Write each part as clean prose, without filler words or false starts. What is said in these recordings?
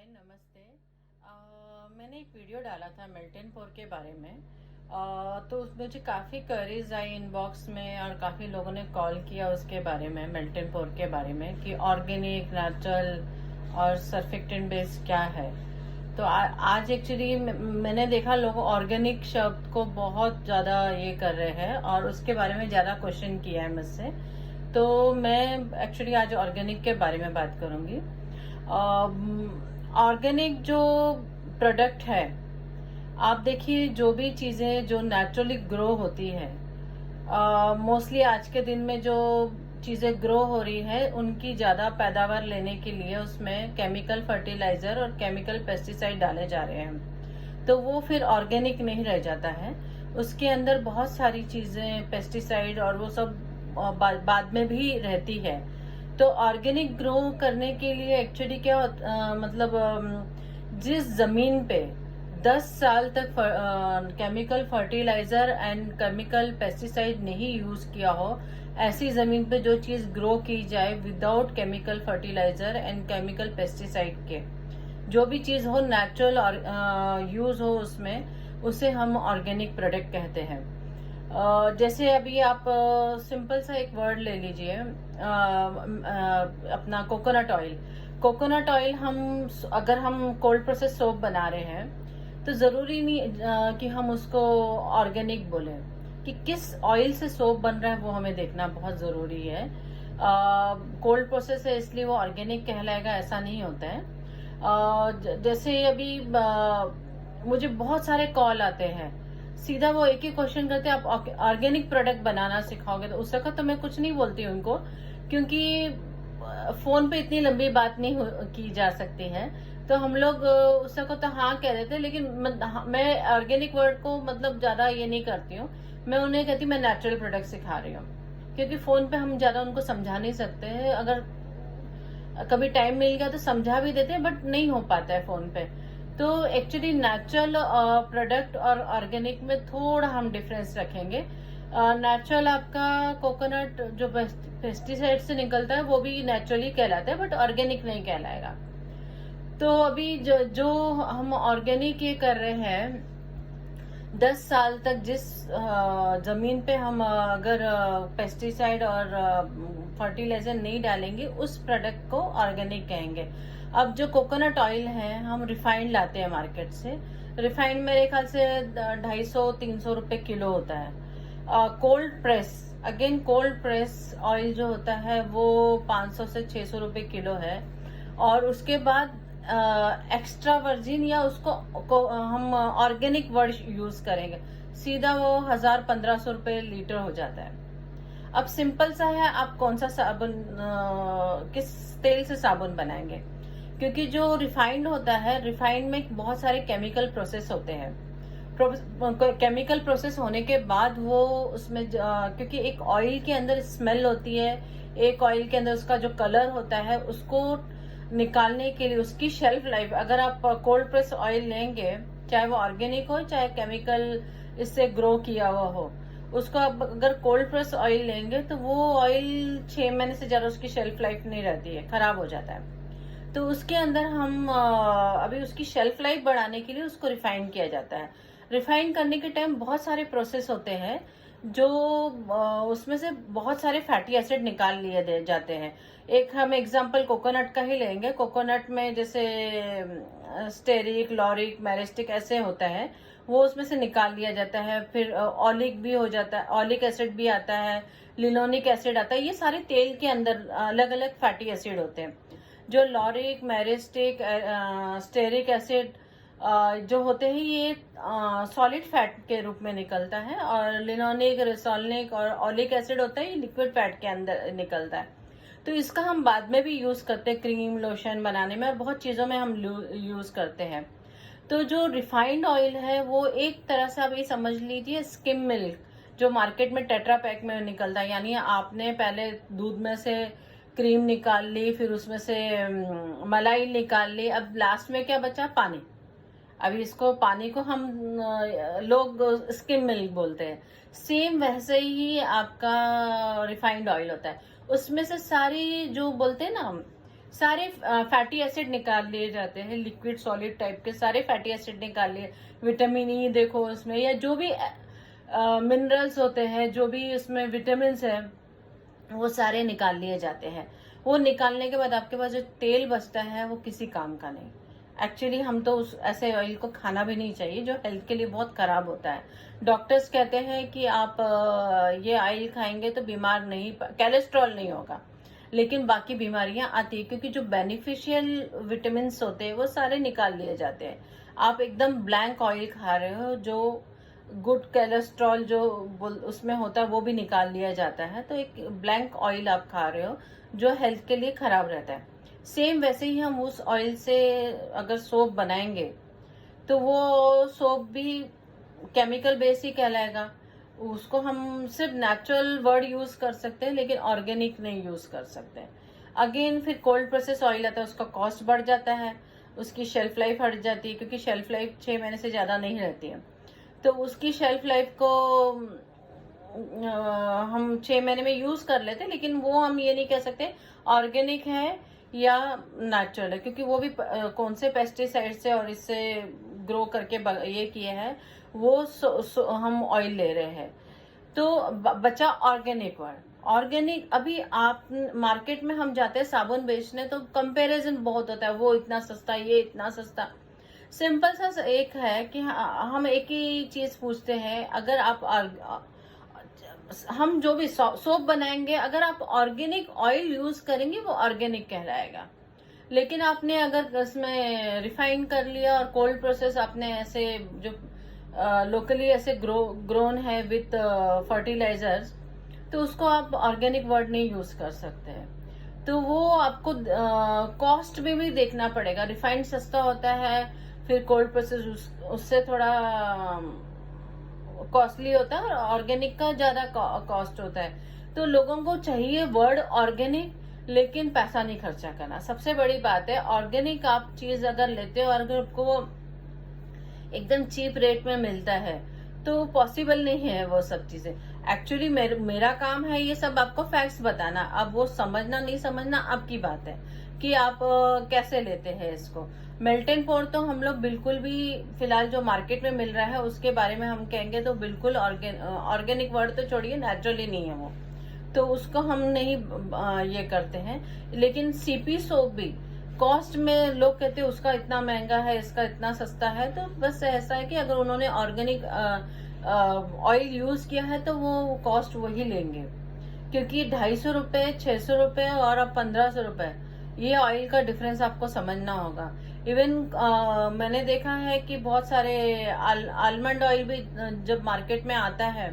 नमस्ते। मैंने एक वीडियो डाला था मिल्टन पोर के बारे में। तो उसमें मुझे काफ़ी क्वेरीज आई इनबॉक्स में और काफ़ी लोगों ने कॉल किया उसके बारे में, मिल्टन पोर के बारे में कि ऑर्गेनिक, नेचुरल और सर्फेक्टेंट बेस्ड क्या है। तो आज एक्चुअली मैंने देखा लोग ऑर्गेनिक शब्द को बहुत ज़्यादा ये कर रहे हैं और उसके बारे में ज़्यादा क्वेश्चन किया है मुझसे। तो मैं एक्चुअली आज ऑर्गेनिक के बारे में बात करूँगी। ऑर्गेनिक जो प्रोडक्ट है, आप देखिए जो भी चीज़ें जो नेचुरली ग्रो होती है, मोस्टली आज के दिन में जो चीज़ें ग्रो हो रही है उनकी ज़्यादा पैदावार लेने के लिए उसमें केमिकल फर्टिलाइजर और केमिकल पेस्टिसाइड डाले जा रहे हैं, तो वो फिर ऑर्गेनिक नहीं रह जाता है। उसके अंदर बहुत सारी चीज़ें पेस्टिसाइड और वो सब बाद में भी रहती है। तो ऑर्गेनिक ग्रो करने के लिए एक्चुअली क्या मतलब जिस जमीन पे 10 साल तक chemical fertiliser and chemical pesticide नहीं यूज किया हो, ऐसी जमीन पे जो चीज ग्रो की जाए without chemical fertiliser and chemical pesticide के, जो भी चीज हो नेचुरल और यूज हो उसमें, उसे हम ऑर्गेनिक प्रोडक्ट कहते हैं। जैसे अभी आप सिंपल सा एक वर्ड ले लीजिए, अपना कोकोनट ऑयल। कोकोनट ऑयल अगर हम कोल्ड प्रोसेस सोप बना रहे हैं तो जरूरी नहीं कि हम उसको ऑर्गेनिक बोले। कि किस ऑयल से सोप बन रहा है वो हमें देखना बहुत जरूरी है। कोल्ड प्रोसेस है इसलिए वो ऑर्गेनिक कहलाएगा ऐसा नहीं होता है। जैसे अभी मुझे बहुत सारे कॉल आते हैं, सीधा वो एक ही क्वेश्चन करते हैं, आप ऑर्गेनिक प्रोडक्ट बनाना सिखाओगे? तो उस वक्त तो मैं कुछ नहीं बोलती उनको, क्योंकि फोन पे इतनी लंबी बात नहीं की जा सकती है। तो हम लोग उस वक्त तो हाँ कह देते हैं, लेकिन मैं ऑर्गेनिक वर्ड को मतलब ज्यादा ये नहीं करती हूँ। मैं उन्हें कहती मैं नेचुरल प्रोडक्ट सिखा रही हूँ, क्योंकि फोन पे हम ज्यादा उनको समझा नहीं सकते हैं। अगर कभी टाइम मिल गया तो समझा भी देते हैं, बट नहीं हो पाता है फोन पे। तो एक्चुअली नेचुरल प्रोडक्ट और ऑर्गेनिक में थोड़ा हम डिफरेंस रखेंगे। नेचुरल आपका कोकोनट जो पेस्टिसाइड से निकलता है वो भी नेचुरली कहलाता है, बट ऑर्गेनिक नहीं कहलाएगा। तो अभी जो हम ऑर्गेनिक ये कर रहे हैं, 10 साल तक जिस जमीन पे हम अगर पेस्टिसाइड और फर्टिलाइजर नहीं डालेंगे, उस प्रोडक्ट को ऑर्गेनिक कहेंगे। अब जो कोकोनट ऑयल है हम रिफाइंड लाते हैं मार्केट से। रिफाइंड मेरे ख्याल से 250-300 रुपए किलो होता है। Cold press, again cold press oil जो होता है वो 500 से 600 रुपए किलो है। और उसके बाद एक्स्ट्रा वर्जिन या उसको हम ऑर्गेनिक वर्ड यूज करेंगे, सीधा वो 1000-1500 रुपए लीटर हो जाता है। अब सिंपल सा है, आप कौन सा साबुन किस तेल से साबुन बनाएंगे? क्योंकि जो रिफाइंड होता है, रिफाइंड में बहुत सारे केमिकल प्रोसेस होते हैं। केमिकल प्रोसेस होने के बाद वो उसमें क्योंकि एक ऑयल के अंदर स्मेल होती है, एक ऑयल के अंदर उसका जो कलर होता है, उसको निकालने के लिए उसकी शेल्फ लाइफ, अगर आप कोल्ड प्रेस ऑयल लेंगे, चाहे वो ऑर्गेनिक हो चाहे केमिकल इससे ग्रो किया हुआ हो, उसको आप अगर कोल्ड प्रेस ऑयल लेंगे तो वो ऑयल 6 महीने से ज्यादा उसकी शेल्फ लाइफ नहीं रहती है, खराब हो जाता है। तो उसके अंदर हम अभी उसकी शेल्फ लाइफ बढ़ाने के लिए उसको रिफाइन किया जाता है। रिफाइन करने के टाइम बहुत सारे प्रोसेस होते हैं, जो उसमें से बहुत सारे फैटी एसिड निकाल लिए जाते हैं। एक हम एग्जांपल कोकोनट का ही लेंगे। कोकोनट में जैसे स्टेरिक, लॉरिक, मैरिस्टिक ऐसे होता है, वो उसमें से निकाल लिया जाता है। फिर ऑलिक भी हो जाता है, ऑलिक एसिड भी आता है, लिनोनिक एसिड आता है। ये सारे तेल के अंदर अलग अलग फैटी एसिड होते हैं। जो लॉरिक, मैरिस्टिक, स्टेरिक एसिड जो होते हैं ये सॉलिड फैट के रूप में निकलता है, और लिनोनिक, रेसोलिक और ऑलिक एसिड होता है ये लिक्विड फैट के अंदर निकलता है। तो इसका हम बाद में भी यूज करते हैं, क्रीम, लोशन बनाने में और बहुत चीजों में हम यूज करते हैं। तो जो रिफाइंड ऑयल है वो एक तरह से आप ये समझ लीजिए स्किम मिल्क, जो मार्केट में टेट्रा पैक में निकलता है। यानी आपने पहले दूध में से क्रीम निकाल ली, फिर उसमें से मलाई निकाल ली, अब लास्ट में क्या बचा? पानी। अभी इसको पानी को हम लोग स्किम मिल्क बोलते हैं। सेम वैसे ही आपका रिफाइंड ऑयल होता है, उसमें से सारी जो बोलते हैं ना सारे फैटी एसिड निकाल लिए जाते हैं, लिक्विड सॉलिड टाइप के सारे फैटी एसिड निकाल लिए। विटामिन ई देखो उसमें, या जो भी मिनरल्स होते हैं, जो भी उसमें विटामिन है, वो सारे निकाल लिए जाते हैं। वो निकालने के बाद आपके पास जो तेल बचता है वो किसी काम का नहीं। एक्चुअली हम तो उस ऐसे ऑयल को खाना भी नहीं चाहिए जो हेल्थ के लिए बहुत खराब होता है। डॉक्टर्स कहते हैं कि आप ये ऑयल खाएंगे तो बीमार नहीं, कोलेस्ट्रॉल नहीं होगा, लेकिन बाकी बीमारियां आती है क्योंकि जो बेनिफिशियल विटामिन होते हैं वो सारे निकाल लिए जाते हैं। आप एकदम ब्लैंक ऑयल खा रहे हो, जो गुड कोलेस्ट्रॉल जो उसमें होता है वो भी निकाल लिया जाता है, तो एक ब्लैंक ऑयल आप खा रहे हो जो हेल्थ के लिए खराब रहता है। सेम वैसे ही हम उस ऑयल से अगर सोप बनाएंगे तो वो सोप भी केमिकल बेस ही कहलाएगा। उसको हम सिर्फ नेचुरल वर्ड यूज कर सकते हैं, लेकिन ऑर्गेनिक नहीं यूज कर सकते। अगेन फिर कोल्ड प्रोसेस ऑयल आता है, उसका कॉस्ट बढ़ जाता है, उसकी शेल्फ लाइफ हट जाती है, क्योंकि शेल्फ लाइफ 6 महीने से ज्यादा नहीं रहती है। तो उसकी शेल्फ लाइफ को हम 6 महीने में यूज कर लेते, लेकिन वो हम ये नहीं कह सकते ऑर्गेनिक है या नेचुरल है, क्योंकि वो भी कौन से पेस्टिसाइड से और इससे ग्रो करके ये किए हैं, वो हम ऑयल ले रहे हैं। तो बचा ऑर्गेनिक वर्ड। ऑर्गेनिक, अभी आप मार्केट में हम जाते हैं साबुन बेचने तो कंपैरिजन बहुत होता है, वो इतना सस्ता, ये इतना सस्ता। सिंपल सा एक है कि हम एक ही चीज पूछते हैं, अगर आप हम जो भी सोप बनाएंगे, अगर आप ऑर्गेनिक ऑयल यूज करेंगे वो ऑर्गेनिक कहलाएगा। लेकिन आपने अगर उसमें रिफाइन कर लिया और कोल्ड प्रोसेस आपने ऐसे जो लोकली ऐसे ग्रोन है विथ फर्टिलाइजर्स, तो उसको आप ऑर्गेनिक वर्ड नहीं यूज कर सकते हैं। तो वो आपको कॉस्ट में भी देखना पड़ेगा। रिफाइंड सस्ता होता है, फिर कोल्ड प्रोसेस उससे थोड़ा कॉस्टली होता है, और ऑर्गेनिक का ज्यादा कॉस्ट होता है। तो लोगों को चाहिए वर्ड ऑर्गेनिक, लेकिन पैसा नहीं खर्चा करना। सबसे बड़ी बात है, ऑर्गेनिक आप चीज अगर लेते हो और अगर आपको वो एकदम चीप रेट में मिलता है तो पॉसिबल नहीं है वो सब चीजें। एक्चुअली मेरा काम है ये सब आपको फैक्ट्स बताना। अब वो समझना नहीं समझना आपकी बात है कि आप कैसे लेते हैं इसको। मेल्ट एंड पोर तो हम लोग बिल्कुल भी, फिलहाल जो मार्केट में मिल रहा है उसके बारे में हम कहेंगे तो बिल्कुल ऑर्गेनिक वर्ड तो छोड़िए, नेचुरली नहीं है वो, तो उसको हम नहीं ये करते हैं। लेकिन सीपी सोप भी कॉस्ट में लोग कहते हैं उसका इतना महंगा है, इसका इतना सस्ता है। तो बस ऐसा है कि अगर उन्होंने ऑर्गेनिक ऑयल यूज किया है तो वो कॉस्ट वही लेंगे, क्योंकि 250 रुपए, 600 रुपए और अब 1500 रुपए, ये ऑयल का डिफरेंस आपको समझना होगा। इवन मैंने देखा है कि बहुत सारे आलमंड ऑयल भी जब मार्केट में आता है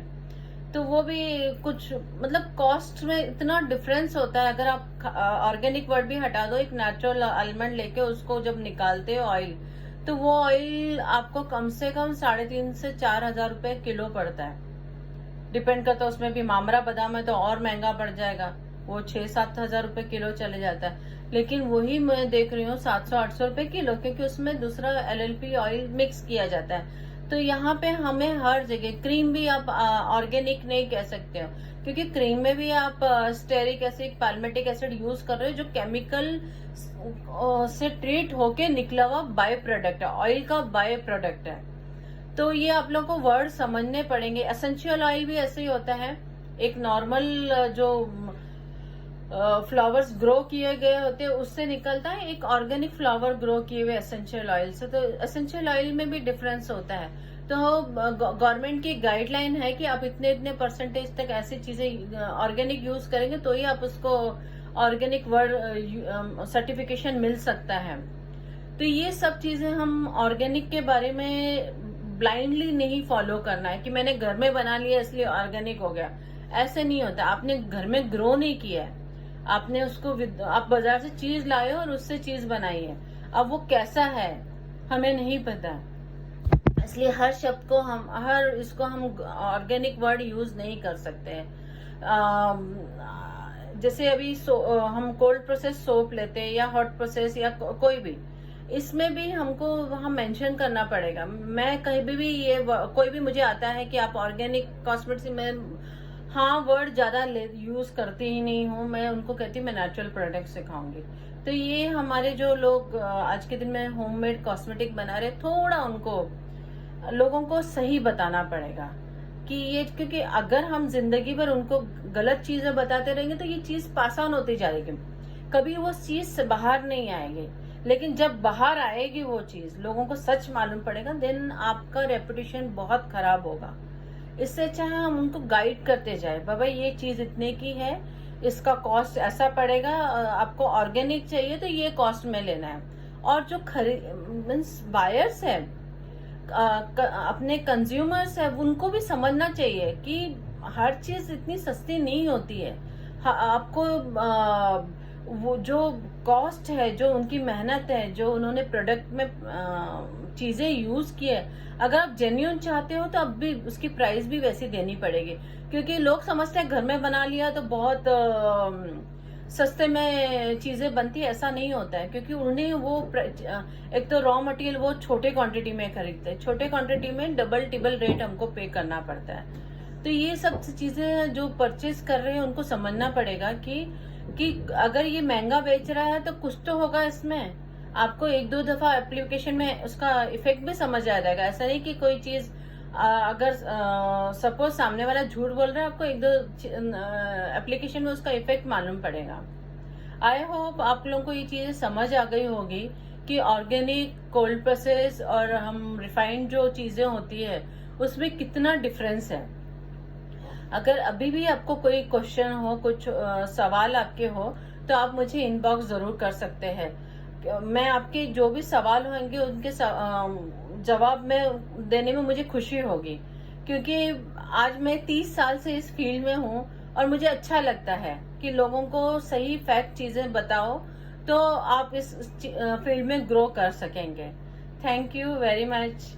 तो वो भी कुछ, मतलब कॉस्ट में इतना डिफरेंस होता है। अगर आप ऑर्गेनिक वर्ड भी हटा दो, एक नेचुरल आलमंड लेके उसको जब निकालते हो ऑयल, तो वो ऑयल आपको कम से कम 3,500 से 4,000 रुपए किलो पड़ता है। डिपेंड करता है, उसमें भी मामरा बादाम है तो और महंगा पड़ जाएगा, वो 6-7 हजार रुपए किलो चले जाता है। लेकिन वही मैं देख रही हूँ 700-800 रुपए किलो, क्योंकि उसमें दूसरा LLP ऑयल मिक्स किया जाता है। तो यहाँ पे हमें हर जगह, क्रीम भी आप ऑर्गेनिक नहीं कह सकते हो, क्योंकि क्रीम में भी आप स्टेरिक एसिड, पैल्मेटिक एसिड यूज कर रहे हो, जो केमिकल से ट्रीट होके निकला हुआ बाय प्रोडक्ट है, ऑयल का बाय प्रोडक्ट है। तो ये आप लोग को वर्ड समझने पड़ेंगे। एसेंशियल ऑयल भी ऐसे ही होता है, एक नॉर्मल जो फ्लावर्स ग्रो किए गए होते हैं उससे निकलता है, एक ऑर्गेनिक फ्लावर ग्रो किए हुए एसेंशियल ऑयल से। तो एसेंशियल ऑयल में भी डिफरेंस होता है। तो गवर्नमेंट की गाइडलाइन है कि आप इतने इतने परसेंटेज तक ऐसी चीजें ऑर्गेनिक यूज करेंगे तो ही आप उसको ऑर्गेनिक वर्ड सर्टिफिकेशन मिल सकता है। तो ये सब चीजें हम ऑर्गेनिक के बारे में ब्लाइंडली नहीं फॉलो करना है कि मैंने घर में बना लिया इसलिए ऑर्गेनिक हो गया। ऐसे नहीं होता। आपने घर में ग्रो नहीं किया है, आपने उसको आप बाजार से चीज लाए हो और उससे चीज बनाई है। अब वो कैसा है हमें नहीं पता, इसलिए हर शब्द को इसको हम ऑर्गेनिक वर्ड यूज नहीं कर सकते हैं। जैसे अभी हम कोल्ड प्रोसेस सोप लेते हैं या हॉट प्रोसेस या कोई भी, इसमें भी हमको वहां मेंशन करना पड़ेगा। मैं कहीं भी ये कोई भी मुझे आता है कि आप ऑर्गेनिक कॉस्मेटिक्स में हाँ, वर्ड ज्यादा यूज करती ही नहीं हूँ मैं, उनको कहती हूँ मैं नेचुरल प्रोडक्ट सिखाऊंगी। तो ये हमारे जो लोग आज के दिन में होममेड कॉस्मेटिक बना रहे, थोड़ा उनको लोगों को सही बताना पड़ेगा कि ये, क्योंकि अगर हम जिंदगी भर उनको गलत चीजें बताते रहेंगे तो ये चीज पास ऑन होती जाएगी, कभी वो चीज से बाहर नहीं आएगी। लेकिन जब बाहर आएगी वो चीज, लोगों को सच मालूम पड़ेगा, देन आपका रेपुटेशन बहुत खराब होगा। इससे अच्छा है हम उनको गाइड करते जाए, बाबा ये चीज इतने की है, इसका कॉस्ट ऐसा पड़ेगा, आपको ऑर्गेनिक चाहिए तो ये कॉस्ट में लेना है। और जो मीन्स बायर्स है, अपने कंज्यूमर्स है, उनको भी समझना चाहिए कि हर चीज इतनी सस्ती नहीं होती है। आपको वो जो कॉस्ट है, जो उनकी मेहनत है, जो उन्होंने प्रोडक्ट में चीजें यूज की है, अगर आप जेन्युइन चाहते हो तो अब भी उसकी प्राइस भी वैसी देनी पड़ेगी। क्योंकि लोग समझते हैं घर में बना लिया तो बहुत सस्ते में चीजें बनती है, ऐसा नहीं होता है। क्योंकि उन्हें वो एक तो रॉ मटेरियल वो छोटे क्वांटिटी में खरीदते हैं, छोटे क्वांटिटी में डबल टिबल रेट हमको पे करना पड़ता है। तो ये सब चीजें जो परचेज कर रहे हैं उनको समझना पड़ेगा कि अगर ये महंगा बेच रहा है तो कुछ तो होगा इसमें। आपको एक दो दफा एप्लीकेशन में उसका इफेक्ट भी समझ आ जाएगा। ऐसा नहीं कि कोई चीज अगर सपोज सामने वाला झूठ बोल रहा है, आपको एक दो एप्लीकेशन में उसका इफेक्ट मालूम पड़ेगा। आई होप आप लोगों को ये चीजें समझ आ गई होगी कि ऑर्गेनिक, कोल्ड प्रोसेस और हम रिफाइंड जो चीजें होती है उसमें कितना डिफरेंस है। अगर अभी भी आपको कोई क्वेश्चन हो, कुछ सवाल आपके हो, तो आप मुझे इनबॉक्स जरूर कर सकते हैं। मैं आपके जो भी सवाल होंगे उनके जवाब में देने में मुझे खुशी होगी। क्योंकि आज मैं 30 साल से इस फील्ड में हूँ और मुझे अच्छा लगता है कि लोगों को सही फैक्ट चीजें बताओ तो आप इस फील्ड में ग्रो कर सकेंगे। Thank you very much.